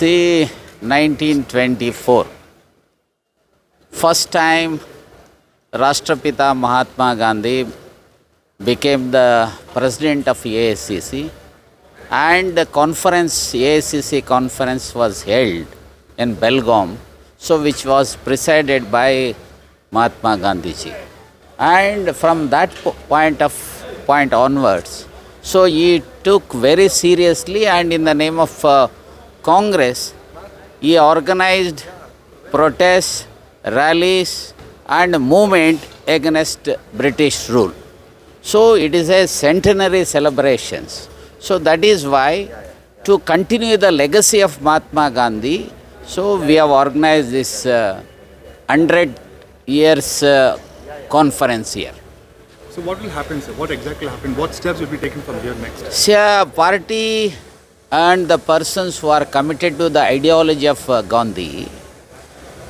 See, 1924, first time Rashtrapita Mahatma Gandhi became the president of AICC, and the conference, AICC conference was held in Belgaum, so which was presided by Mahatma Gandhi ji. And from that point onwards, so he took very seriously, and in the name of Congress, he organized protests, rallies and movement against British rule. So it is a centenary celebrations. So that is why, to continue the legacy of Mahatma Gandhi, so we have organized this 100 years conference here. So what will happen, sir? What exactly happened? What steps will be taken from here next? See, party and the persons who are committed to the ideology of Gandhi,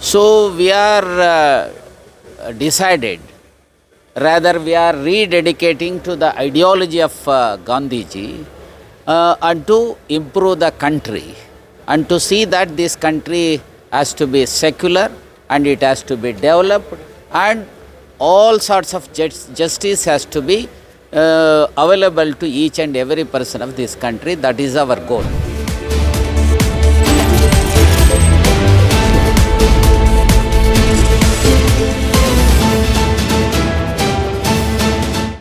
so we are decided, rather we are rededicating to the ideology of Gandhiji and to improve the country and to see that this country has to be secular and it has to be developed and all sorts of justice has to be available to each and every person of this country. That is our goal.